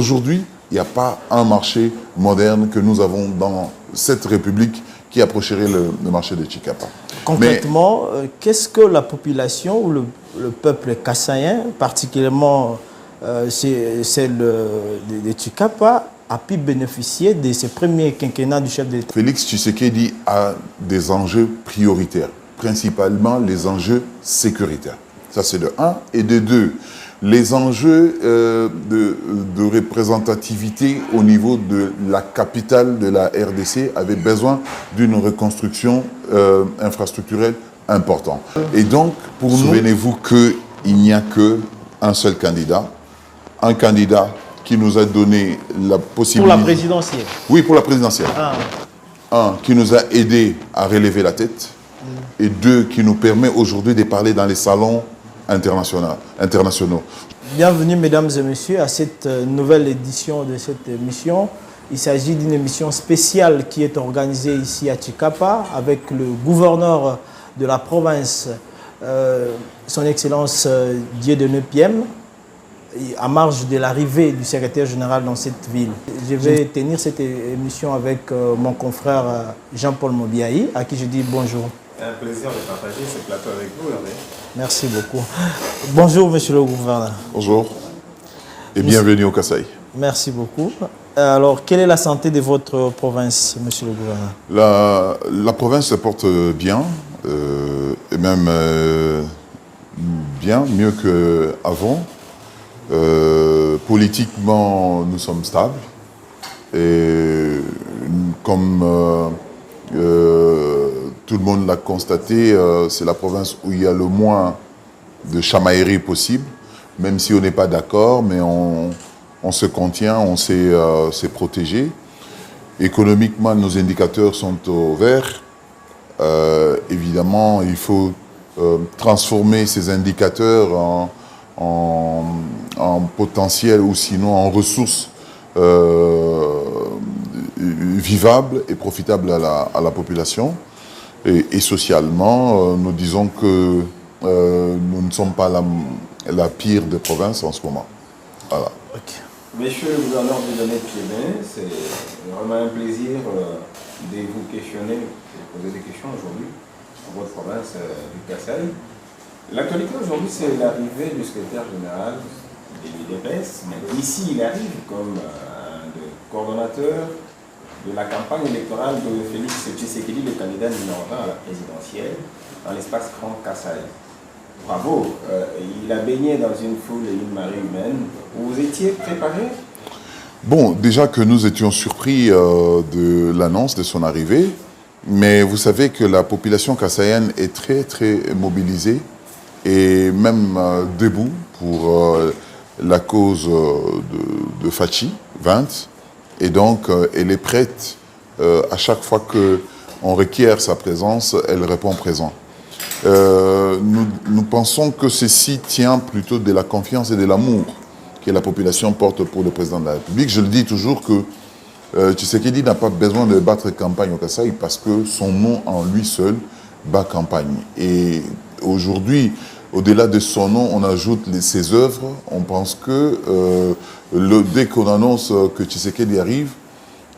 Aujourd'hui, il n'y a pas un marché moderne que nous avons dans cette République qui approcherait le marché de Tchikapa. Concrètement, qu'est-ce que la population ou le peuple kassaïen, particulièrement celle de Tchikapa, a pu bénéficier de ces premiers quinquennats du chef de l'État? Félix Tshisekedi a des enjeux prioritaires, principalement les enjeux sécuritaires. Ça, c'est de un. Et de deux, les enjeux de représentativité au niveau de la capitale de la RDC avaient besoin d'une reconstruction infrastructurelle importante. Et donc, pour nous, souvenez-vous qu'il n'y a qu'un seul candidat, un candidat qui nous a donné la possibilité... Pour la présidentielle? Oui, pour la présidentielle. Ah. Un, qui nous a aidés à relever la tête. Et deux, qui nous permet aujourd'hui de parler dans les salons internationaux. Bienvenue, mesdames et messieurs, à cette nouvelle édition de cette émission. Il s'agit d'une émission spéciale qui est organisée ici à Tchikapa avec le gouverneur de la province, son Excellence Dieudonné Piem, à marge de l'arrivée du secrétaire général dans cette ville. Je vais tenir cette émission avec mon confrère Jean-Paul Mobiaï, à qui je dis bonjour. C'est un plaisir de partager ce plateau avec vous, Hervé. Merci beaucoup. Bonjour, monsieur le gouverneur. Bonjour et bienvenue au Kasaï. Merci beaucoup. Alors, quelle est la santé de votre province, monsieur le gouverneur? La province se porte bien, et même bien, mieux qu'avant. Politiquement, nous sommes stables. Et comme tout le monde l'a constaté, c'est la province où il y a le moins de chamailleries possible, même si on n'est pas d'accord, mais on se contient, on s'est protégé. Économiquement, nos indicateurs sont au vert. Évidemment, il faut transformer ces indicateurs en potentiel ou sinon en ressources vivables et profitables à la population. Et socialement, nous disons que nous ne sommes pas la pire des provinces en ce moment. Voilà. Okay. Monsieur le gouverneur Dieudonné Piem, c'est vraiment un plaisir de vous questionner, de poser des questions aujourd'hui dans votre province du Kasaï. L'actualité aujourd'hui, c'est l'arrivée du secrétaire général de l'UDPS, mais ici il arrive comme coordonnateur de la campagne électorale de Félix Tshisekedi, le candidat numéro 1 à la présidentielle, dans l'espace Grand Kasaï. Bravo, il a baigné dans une foule et une marée humaine. Vous étiez préparé? Bon, déjà que nous étions surpris de l'annonce de son arrivée, mais vous savez que la population kassaïenne est très très mobilisée et même debout pour la cause de Fachi, 20. Et donc, elle est prête, à chaque fois qu'on requiert sa présence, elle répond présent. Nous pensons que ceci tient plutôt de la confiance et de l'amour que la population porte pour le président de la République. Je le dis toujours que Tshisekedi n'a pas besoin de battre campagne au Kasaï parce que son nom en lui seul bat campagne. Et aujourd'hui, au-delà de son nom, on ajoute ses œuvres. On pense que dès qu'on annonce que Tshisekedi arrive,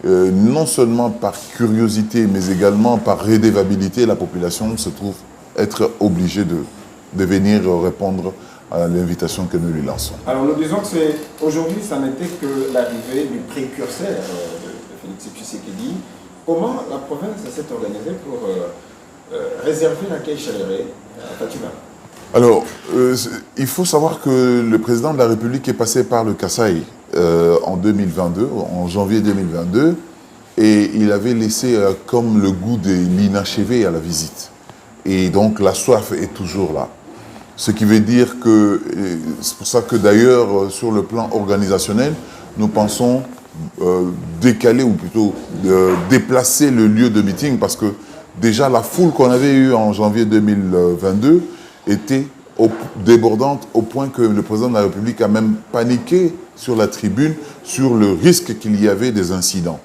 non seulement par curiosité, mais également par redevabilité, la population se trouve être obligée de venir répondre à l'invitation que nous lui lançons. Alors nous disons que aujourd'hui, ça n'était que l'arrivée du précurseur de Félix Tshisekedi. Comment la province s'est organisée pour réserver l'accueil chaleureux à Fatima? Alors, il faut savoir que le président de la République est passé par le Kasaï en 2022, en janvier 2022, et il avait laissé comme le goût de l'inachevé à la visite. Et donc la soif est toujours là. Ce qui veut dire que, c'est pour ça que d'ailleurs, sur le plan organisationnel, nous pensons décaler ou plutôt déplacer le lieu de meeting parce que déjà la foule qu'on avait eue en janvier 2022 était débordante au point que le président de la République a même paniqué sur la tribune sur le risque qu'il y avait des incidents.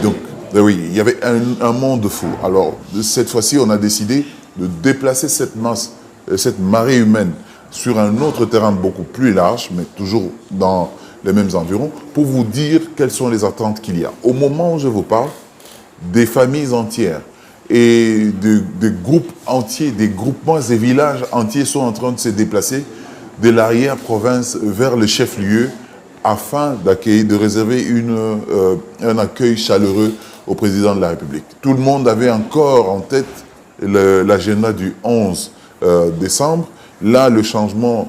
Donc, oui, il y avait un monde fou. Alors, cette fois-ci, on a décidé de déplacer cette masse, cette marée humaine sur un autre terrain beaucoup plus large, mais toujours dans les mêmes environs, pour vous dire quelles sont les attentes qu'il y a. Au moment où je vous parle, des familles entières et des groupes entiers, des groupements et villages entiers sont en train de se déplacer de l'arrière-province vers le chef-lieu afin d'accueillir, de réserver un accueil chaleureux au président de la République. Tout le monde avait encore en tête l'agenda du 11 décembre. Là, le changement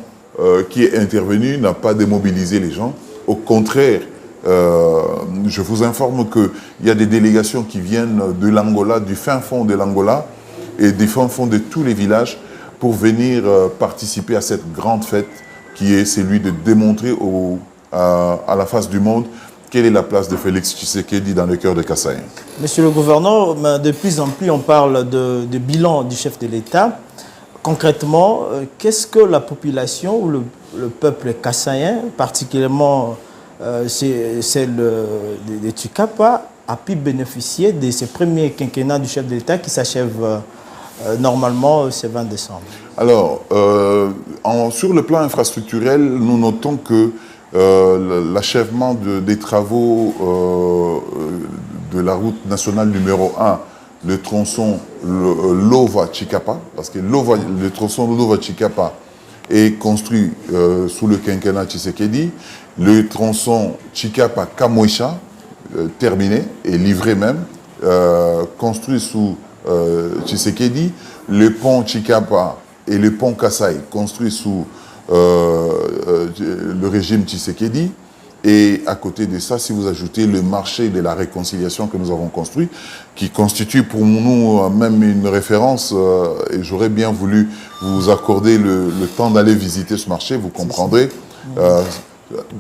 qui est intervenu n'a pas démobilisé les gens. Au contraire, je vous informe qu'il y a des délégations qui viennent de l'Angola, du fin fond de l'Angola et des fins fonds de tous les villages pour venir participer à cette grande fête qui est celui de démontrer à la face du monde quelle est la place de Félix Tshisekedi dans le cœur de Kasaï. Monsieur le gouverneur, de plus en plus on parle de bilan du chef de l'État. Concrètement, qu'est-ce que la population ou le peuple kassaïen, particulièrement celle de Tshikapa, a pu bénéficier de ces premiers quinquennats du chef de l'État qui s'achèvent normalement ce 20 décembre? Alors, sur le plan infrastructurel, nous notons que l'achèvement des travaux de la route nationale numéro 1, le tronçon Lova-Tshikapa, parce que le tronçon Lova-Tshikapa est construit sous le quinquennat Tshisekedi, le tronçon Tshikapa-Kamoisha, terminé et livré même, construit sous Tshisekedi, le pont Tshikapa et le pont Kasaï, construit sous le régime Tshisekedi. Et à côté de ça, si vous ajoutez le marché de la réconciliation que nous avons construit, qui constitue pour nous même une référence, et j'aurais bien voulu vous accorder le temps d'aller visiter ce marché, vous comprendrez.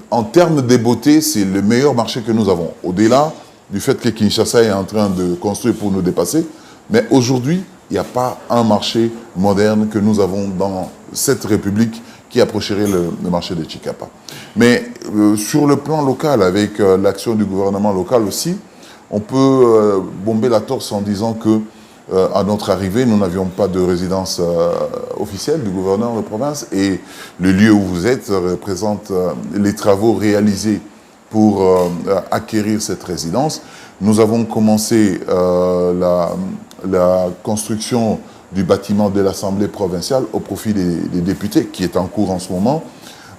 En termes de beauté, c'est le meilleur marché que nous avons. Au-delà du fait que Kinshasa est en train de construire pour nous dépasser, mais aujourd'hui, il n'y a pas un marché moderne que nous avons dans cette République qui approcherait le marché de Tshikapa. Mais sur le plan local, avec l'action du gouvernement local aussi, on peut bomber la torse en disant que à notre arrivée, nous n'avions pas de résidence officielle du gouverneur de province et le lieu où vous êtes représente les travaux réalisés pour acquérir cette résidence. Nous avons commencé la construction du bâtiment de l'Assemblée provinciale au profit des députés, qui est en cours en ce moment.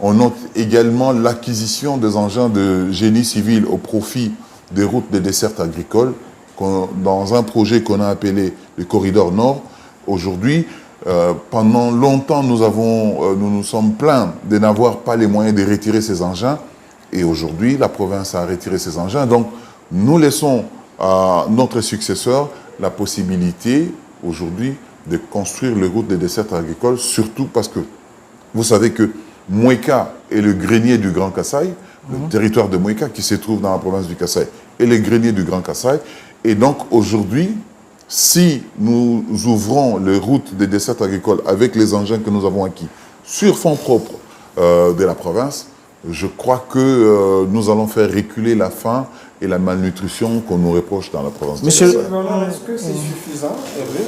On note également l'acquisition des engins de génie civil au profit des routes des dessertes agricoles, dans un projet qu'on a appelé le Corridor Nord. Aujourd'hui, pendant longtemps, nous nous sommes plaints de n'avoir pas les moyens de retirer ces engins. Et aujourd'hui, la province a retiré ces engins. Donc, nous laissons à notre successeur la possibilité, aujourd'hui, de construire les routes des dessertes agricoles, surtout parce que vous savez que Mouéka est le grenier du Grand Kasaï, le territoire de Mouéka qui se trouve dans la province du Kasaï, est le grenier du Grand Kasaï. Et donc aujourd'hui, si nous ouvrons les routes des dessertes agricoles avec les engins que nous avons acquis sur fonds propres de la province, je crois que nous allons faire reculer la faim et la malnutrition qu'on nous reproche dans la province. Monsieur le gouverneur, est-ce que c'est suffisant, Hervé?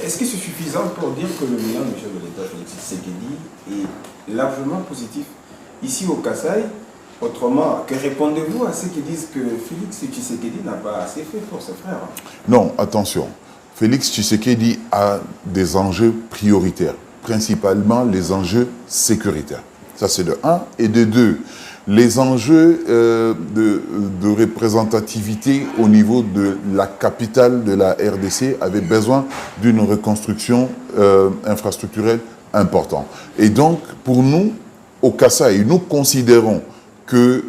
Est-ce que c'est suffisant pour dire que le bilan du chef de l'État, Félix Tshisekedi, est largement positif ici au Kasaï? Autrement, que répondez-vous à ceux qui disent que Félix Tshisekedi n'a pas assez fait pour ses frères? Non, attention. Félix Tshisekedi a des enjeux prioritaires, principalement les enjeux sécuritaires. Ça, c'est de 1. Et de 2, les enjeux de représentativité au niveau de la capitale de la RDC avaient besoin d'une reconstruction infrastructurelle importante. Et donc, pour nous, au Kasaï, nous considérons que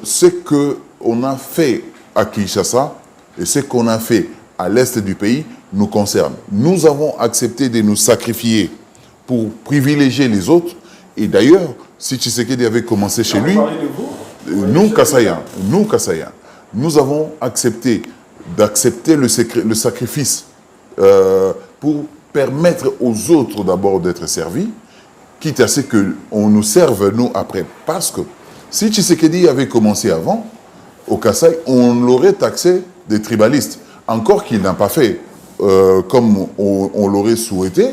ce qu'on a fait à Kinshasa et ce qu'on a fait à l'est du pays nous concerne. Nous avons accepté de nous sacrifier pour privilégier les autres. Et d'ailleurs, si Tshisekedi avait commencé chez lui, nous, Kassaïens, nous avons accepté d'accepter le sacrifice pour permettre aux autres d'abord d'être servis, quitte à ce qu'on nous serve, nous, après. Parce que si Tshisekedi avait commencé avant, au Kasaï, on l'aurait taxé des tribalistes. Encore qu'il n'a pas fait comme on l'aurait souhaité,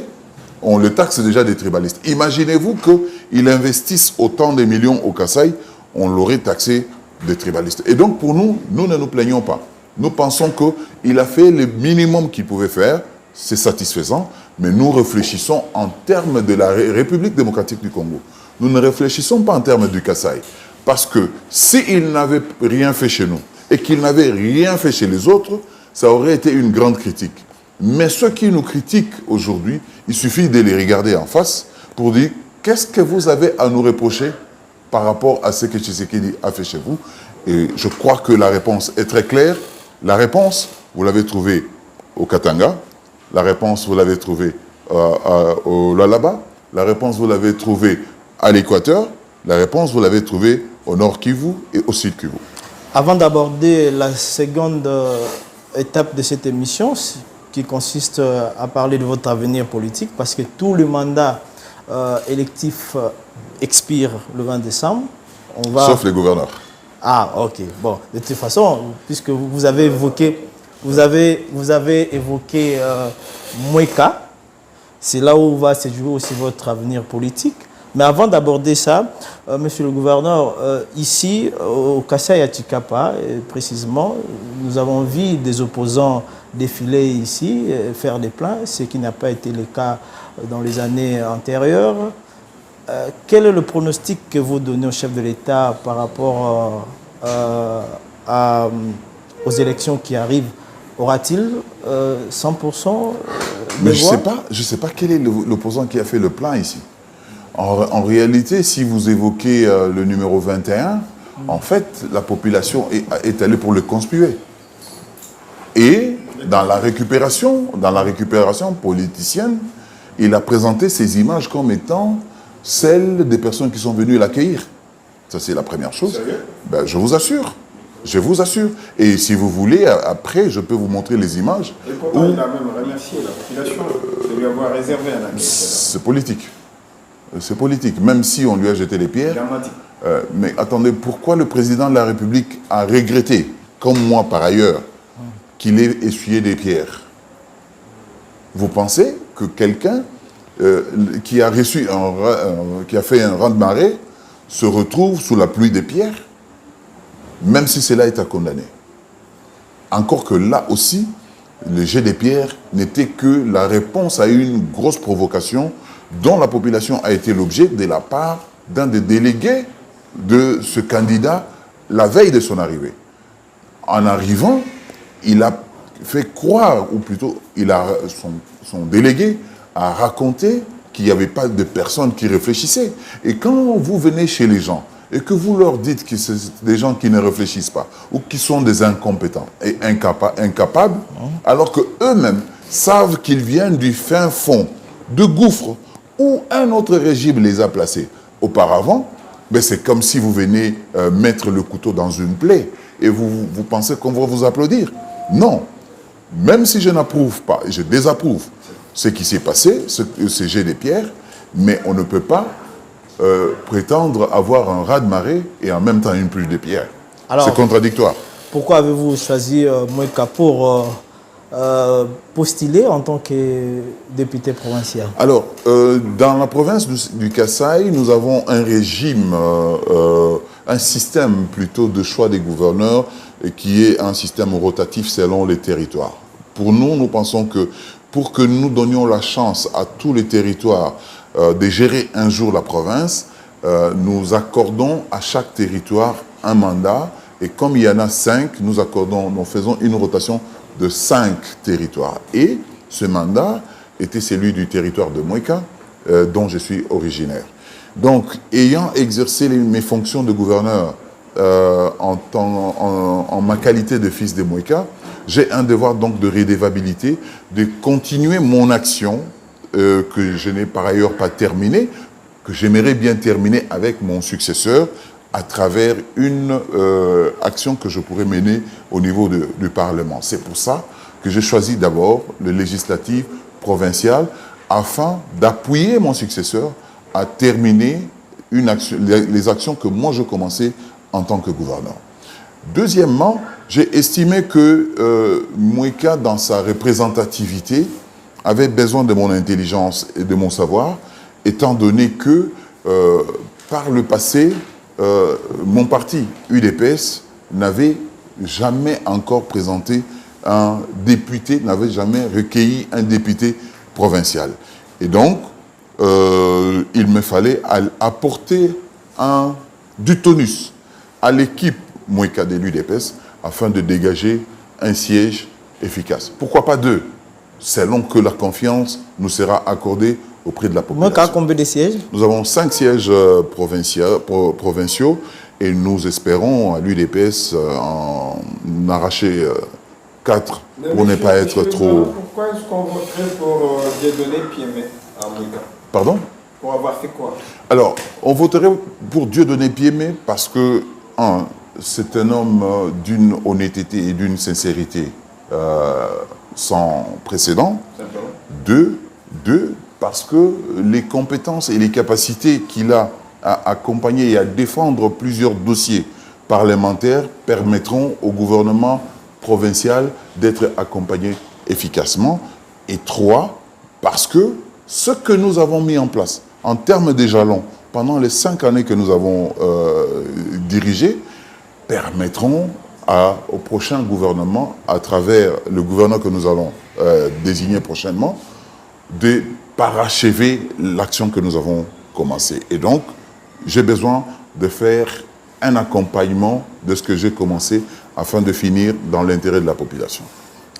on le taxe déjà des tribalistes. Imaginez-vous qu'il investisse autant de millions au Kasaï on l'aurait taxé de tribaliste. Et donc pour nous, nous ne nous plaignons pas. Nous pensons qu'il a fait le minimum qu'il pouvait faire, c'est satisfaisant, mais nous réfléchissons en termes de la République démocratique du Congo. Nous ne réfléchissons pas en termes du Kasaï. Parce que s'il n'avait rien fait chez nous et qu'il n'avait rien fait chez les autres, ça aurait été une grande critique. Mais ceux qui nous critiquent aujourd'hui, il suffit de les regarder en face pour dire qu'est-ce que vous avez à nous reprocher par rapport à ce que Tshisekedi a fait chez vous. Et je crois que la réponse est très claire. La réponse, vous l'avez trouvée au Katanga. La réponse, vous l'avez trouvée au Lalaba. La réponse, vous l'avez trouvée à l'Équateur. La réponse, vous l'avez trouvée au Nord Kivu et au Sud Kivu. Avant d'aborder la seconde étape de cette émission, qui consiste à parler de votre avenir politique, parce que tout le mandat électif expire le 20 décembre. Sauf les gouverneurs. Ah, ok. Bon, de toute façon, puisque vous avez évoqué, Mweka, c'est là où va se jouer aussi votre avenir politique. Mais avant d'aborder ça, monsieur le gouverneur, ici, au Kasaï à Tshikapa, précisément, nous avons vu des opposants défiler ici, faire des plans, ce qui n'a pas été le cas dans les années antérieures. Quel est le pronostic que vous donnez au chef de l'État par rapport aux élections qui arrivent? Aura-t-il 100% Mais je ne sais pas quel est l'opposant qui a fait le plan ici. En réalité, si vous évoquez le numéro 21, en fait, la population est allée pour le conspuer. Et dans la récupération politicienne, il a présenté ces images comme étant celles des personnes qui sont venues l'accueillir. Ça, c'est la première chose. Ben, je vous assure. Je vous assure. Et si vous voulez, après, je peux vous montrer les images. Et pourtant, il a même remercié la population de lui avoir réservé un accueil. C'est politique. C'est politique, même si on lui a jeté les pierres. Mais attendez, pourquoi le président de la République a regretté, comme moi par ailleurs, qu'il ait essuyé des pierres? Vous pensez que quelqu'un qui a fait un raz-de-marée se retrouve sous la pluie des pierres, même si cela est à condamner? Encore que là aussi, le jet des pierres n'était que la réponse à une grosse provocation dont la population a été l'objet de la part d'un des délégués de ce candidat la veille de son arrivée. En arrivant, il a fait croire, ou plutôt son délégué a raconté qu'il n'y avait pas de personnes qui réfléchissaient. Et quand vous venez chez les gens et que vous leur dites que c'est des gens qui ne réfléchissent pas ou qui sont des incompétents et incapables, alors qu'eux-mêmes savent qu'ils viennent du fin fond de gouffre où un autre régime les a placés auparavant, ben c'est comme si vous venez mettre le couteau dans une plaie et vous pensez qu'on va vous applaudir. Non. Même si je n'approuve pas, je désapprouve ce qui s'est passé, ce jet des pierres, mais on ne peut pas prétendre avoir un raz-de-marée et en même temps une pluie de pierres. C'est contradictoire. Pourquoi avez-vous choisi Mweka pour postuler en tant que député provincial? Alors, dans la province du Kasaï, nous avons un régime, un système plutôt de choix des gouverneurs qui est un système rotatif selon les territoires. Pour nous, nous pensons que pour que nous donnions la chance à tous les territoires de gérer un jour la province, nous accordons à chaque territoire un mandat et comme il y en a 5, nous faisons une rotation de 5 territoires. Et ce mandat était celui du territoire de Mweka, dont je suis originaire. Donc, ayant exercé mes fonctions de gouverneur en ma qualité de fils de Mweka, j'ai un devoir donc de redevabilité, de continuer mon action que je n'ai par ailleurs pas terminée, que j'aimerais bien terminer avec mon successeur à travers une action que je pourrais mener au niveau du Parlement. C'est pour ça que j'ai choisi d'abord le législatif provincial afin d'appuyer mon successeur à terminer les actions que moi je commençais en tant que gouverneur. Deuxièmement, j'ai estimé que Mweka, dans sa représentativité, avait besoin de mon intelligence et de mon savoir, étant donné que, par le passé, mon parti, UDPS, n'avait jamais encore présenté un député, n'avait jamais recueilli un député provincial. Et donc, il me fallait apporter du tonus à l'équipe Mweka de l'UDPS afin de dégager un siège efficace. Pourquoi pas 2, selon que la confiance nous sera accordée auprès de la population. Mweka a combien de sièges? Nous avons 5 sièges provinciaux et nous espérons à l'UDPS en arracher 4 pour ne pas être trop... Pourquoi est-ce qu'on voterait pour Dieudonné Piémé à Mweka? Pardon? Pour avoir fait quoi? Alors, on voterait pour Dieudonné Piémé parce que, c'est un homme d'une honnêteté et d'une sincérité sans précédent. 2, parce que les compétences et les capacités qu'il a à accompagner et à défendre plusieurs dossiers parlementaires permettront au gouvernement provincial d'être accompagné efficacement. Et 3, parce que ce que nous avons mis en place en termes de jalons pendant les 5 années que nous avons dirigées permettront au prochain gouvernement, à travers le gouverneur que nous allons désigner prochainement, de parachever l'action que nous avons commencée. Et donc, j'ai besoin de faire un accompagnement de ce que j'ai commencé afin de finir dans l'intérêt de la population.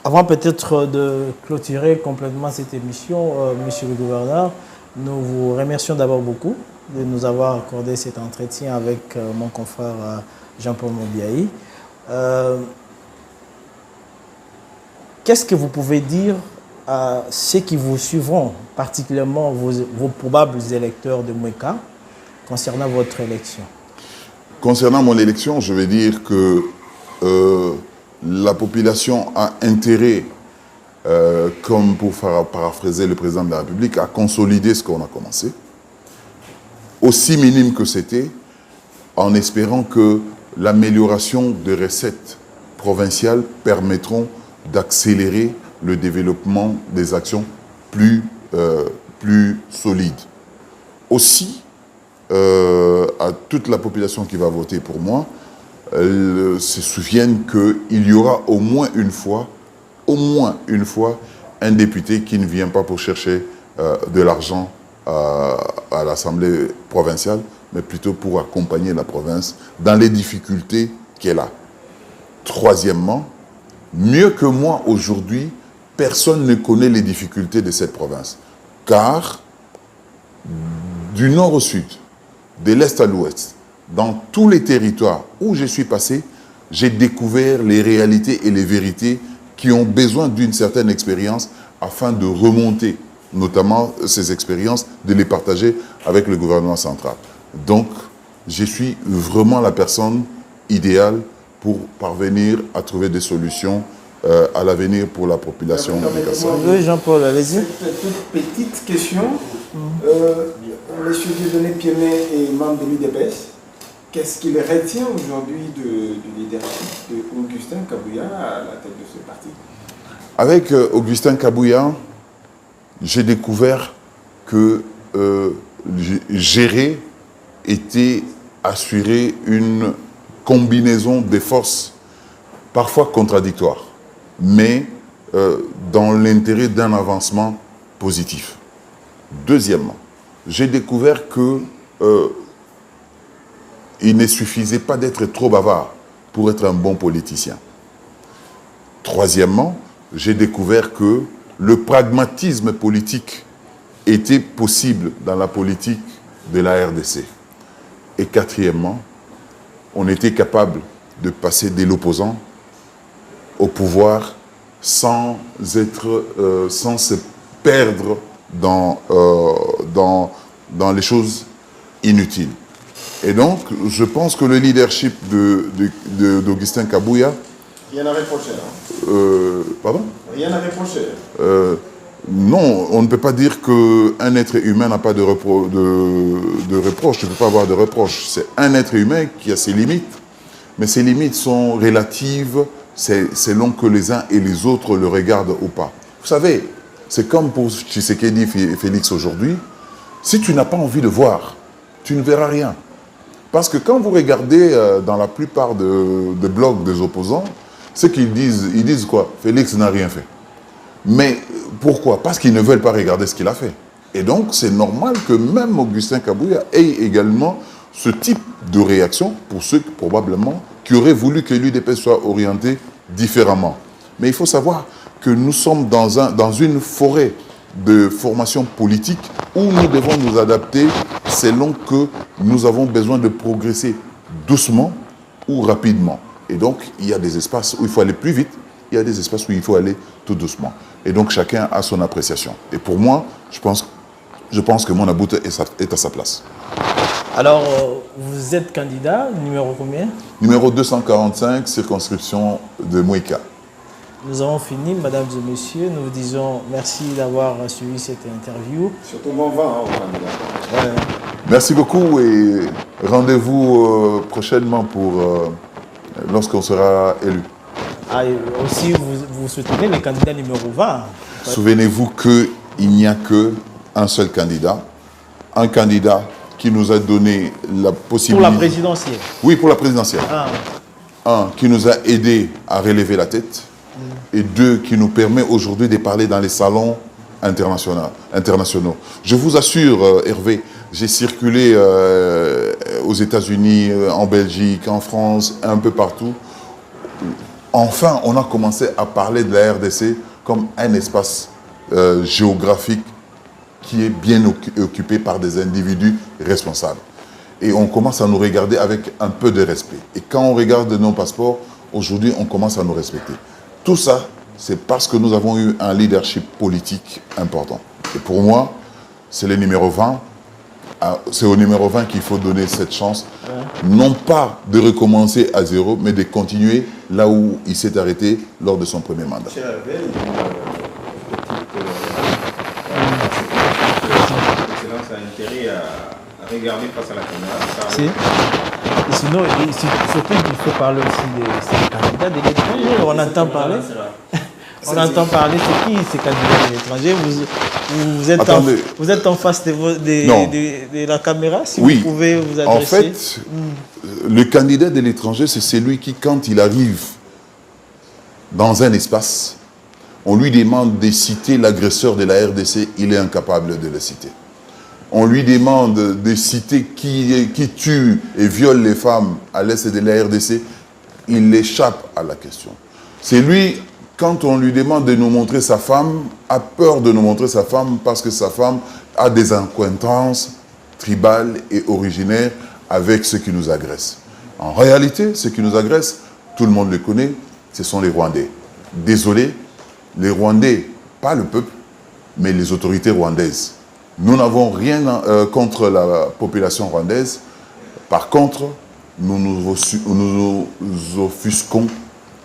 Avant peut-être de clôturer complètement cette émission, Monsieur le Gouverneur, nous vous remercions d'abord beaucoup de nous avoir accordé cet entretien avec mon confrère Jean-Paul Mobiaï. Qu'est-ce que vous pouvez dire à ceux qui vous suivront, particulièrement vos probables électeurs de Mweka, concernant votre élection? Concernant mon élection, je vais dire que la population a intérêt, comme pour paraphraser le président de la République, à consolider ce qu'on a commencé, aussi minime que c'était, en espérant que l'amélioration des recettes provinciales permettront d'accélérer le développement des actions plus solides. Aussi, à toute la population qui va voter pour moi, se souviennent qu'il y aura au moins une fois, un député qui ne vient pas pour chercher de l'argent à l'Assemblée provinciale, mais plutôt pour accompagner la province dans les difficultés qu'elle a. Troisièmement, mieux que moi aujourd'hui, personne ne connaît les difficultés de cette province. Car, du nord au sud, de l'est à l'ouest, dans tous les territoires où je suis passé, j'ai découvert les réalités et les vérités qui ont besoin d'une certaine expérience afin de remonter, notamment ces expériences, de les partager avec le gouvernement central. Donc, je suis vraiment la personne idéale pour parvenir à trouver des solutions à l'avenir pour la population de Kassai. Oui, Jean-Paul, allez-y. Cette toute petite question. Monsieur Dieudonné Piémé est membre de l'UDPS. Qu'est-ce qu'il retient aujourd'hui du leadership d'Augustin Kabouya à la tête de ce parti? Avec Augustin Kabouya, j'ai découvert que gérer était assurer une combinaison des forces parfois contradictoires, mais dans l'intérêt d'un avancement positif. Deuxièmement, j'ai découvert que il ne suffisait pas d'être trop bavard pour être un bon politicien. Troisièmement, j'ai découvert que le pragmatisme politique était possible dans la politique de la RDC. Et quatrièmement, on était capable de passer de l'opposant au pouvoir sans se perdre dans les choses inutiles. Et donc, je pense que le leadership d'Augustin Kabouya... Rien à reprocher. Pardon? Rien à reprocher. Non, on ne peut pas dire qu'un être humain n'a pas de reproche. Tu ne peux pas avoir de reproche. C'est un être humain qui a ses limites, mais ces limites sont relatives selon que les uns et les autres le regardent ou pas. Vous savez, c'est comme pour Tshisekedi et Félix aujourd'hui. Si tu n'as pas envie de voir, tu ne verras rien. Parce que quand vous regardez dans la plupart des blogs des opposants, ce qu'ils disent, ils disent quoi? Félix n'a rien fait. Mais pourquoi? Parce qu'ils ne veulent pas regarder ce qu'il a fait. Et donc, c'est normal que même Augustin Kabouya ait également ce type de réaction pour ceux, probablement, qui auraient voulu que l'UDP soit orienté différemment. Mais il faut savoir que nous sommes dans une forêt de formation politique où nous devons nous adapter selon que nous avons besoin de progresser doucement ou rapidement. Et donc, il y a des espaces où il faut aller plus vite, il y a des espaces où il faut aller tout doucement. Et donc, chacun a son appréciation. Et pour moi, je pense que mon About est à sa place. Alors, vous êtes candidat, numéro combien? Numéro 245, circonscription de Mouika. Nous avons fini, mesdames et messieurs. Nous vous disons merci d'avoir suivi cette interview. Surtout bon vent, au candidat. Ouais. Merci beaucoup et rendez-vous prochainement pour lorsqu'on sera élu. Ah, et aussi, vous soutenez le candidat numéro 20. Souvenez-vous qu'il n'y a qu'un seul candidat. Un candidat qui nous a donné la possibilité... Pour la présidentielle. Oui, pour la présidentielle. Ah. Un, qui nous a aidé à relever la tête. Et deux, qui nous permet aujourd'hui de parler dans les salons internationaux. Je vous assure, Hervé, j'ai circulé aux États-Unis, en Belgique, en France, un peu partout. Enfin, on a commencé à parler de la RDC comme un espace géographique qui est bien occupé par des individus responsables. Et on commence à nous regarder avec un peu de respect. Et quand on regarde nos passeports, aujourd'hui, on commence à nous respecter. Tout ça, c'est parce que nous avons eu un leadership politique important. Et pour moi, c'est le numéro 20. C'est au numéro 20 qu'il faut donner cette chance, non pas de recommencer à zéro, mais de continuer là où il s'est arrêté lors de son premier mandat. Cher Hervé, l'excellence a intérêt à regarder face à la caméra. Si. Et sinon, surtout qu'il faut parler aussi des candidats de l'étranger. On entend parler. On entend parler, c'est qui ces candidats de l'étranger? Vous êtes en face de la caméra, si oui. Vous pouvez vous adresser. En fait, le candidat de l'étranger, c'est celui qui, quand il arrive dans un espace, on lui demande de citer l'agresseur de la RDC, il est incapable de le citer. On lui demande de citer qui tue et viole les femmes à l'est de la RDC, il échappe à la question. C'est lui, quand on lui demande de nous montrer sa femme, a peur de nous montrer sa femme parce que sa femme a des accointances tribales et originaires avec ceux qui nous agressent. En réalité, ceux qui nous agressent, tout le monde le connaît, ce sont les Rwandais. Désolé, les Rwandais, pas le peuple, mais les autorités rwandaises. Nous n'avons rien contre la population rwandaise. Par contre, nous nous offusquons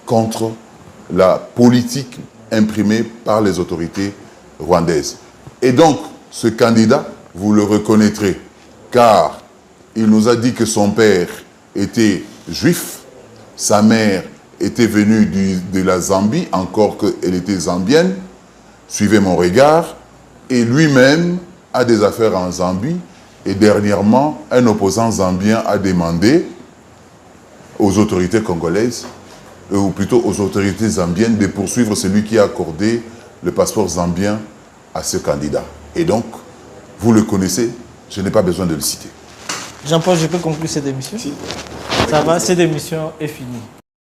contre la politique imprimée par les autorités rwandaises. Et donc, ce candidat, vous le reconnaîtrez, car il nous a dit que son père était juif, sa mère était venue de la Zambie, encore qu'elle était zambienne, suivez mon regard, et lui-même a des affaires en Zambie, et dernièrement, un opposant zambien a demandé aux autorités congolaises, ou plutôt aux autorités zambiennes, de poursuivre celui qui a accordé le passeport zambien à ce candidat. Et donc, vous le connaissez, je n'ai pas besoin de le citer. Jean-Paul, je peux conclure cette émission? Si. Ça va, cette émission est finie.